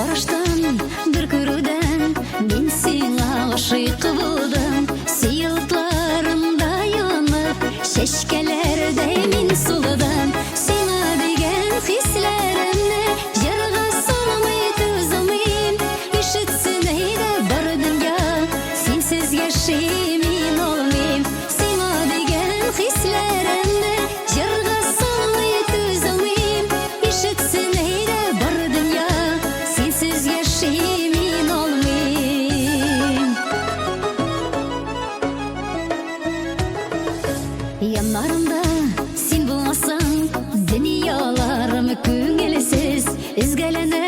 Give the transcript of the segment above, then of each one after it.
караштан, бир көрүүдөн мен сиңа гашык болдум. Сыйылтларымда янып, шешкелердей мен сулудум. Сиңа деген хислеримни жарга салмай түзүлмөйм. Ишитсин эйде бар дүйнө, сенсиз жашайм олмойм. Сиңа деген хислеримни жарга салмай түзүлмөйм. Ишитсин эйде бар дүйнө, сенсиз жашайм олмойм. Янарымда сен болмасаң, дүнияларым көңілсіз. Изгәленә,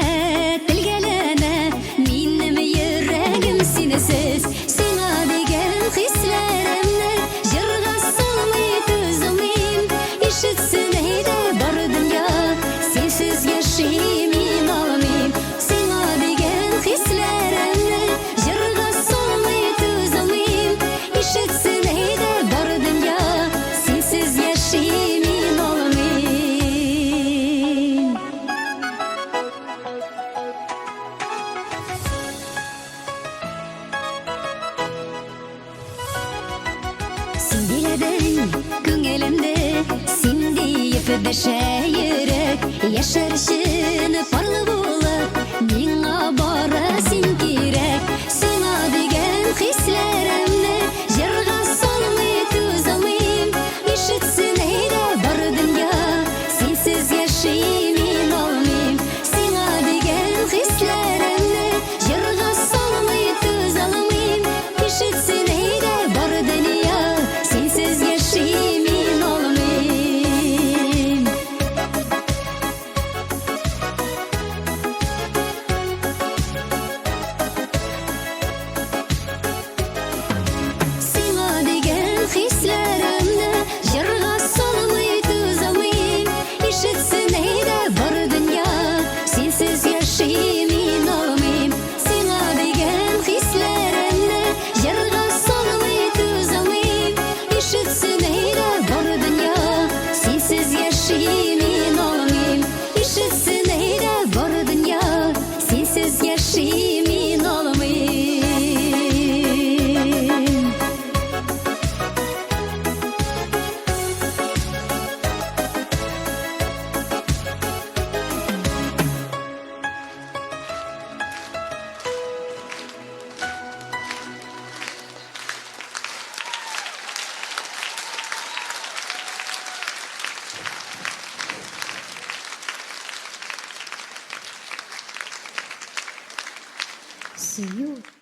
тилгәленә, минем йөрәгем синесез. Сиңа деген хисләремне җырга салмый түзүлмөйм. Ишетсен әйдә бар дөнья, сенсез яшәйм мин алмыйм. Сиңа деген хисләремне җырга салмый түзүлмөйм. Ишетсен әйдә бар дөнья, сенсіз яшәйм мин алмыйм. Син биләдең күңелемде, син диеп дәшә йөрәк. Яшәр өчен парлы булып, миңа бары син кирәк. Сиңа дигән хисләремне җырга салмый түзүлмөйм. Ишетсен әйдә бар дөнья, сенсез яшәйм мин алмыйм. Сиңа дигән хисләремне җырга салмый түзүлмөйм. Ишетсен әйдә бар дөнья, сенсіз яшәйм мин алмыйм. Сиңа деген хисләремне җырга салмый түзүлмөйм. Ишетсен әйдә бар дөнья, сенсез яшәйм мин алмыйм. Сиңа деген хисләремне җырга салмый түзүлмөйм. Ишетсен әйдә бар дөнья, сенсез яшәйм мин алмыйм. Ишетсен әйдә бар дөнья, сенсіз яшәйм мин алмыйм. See you.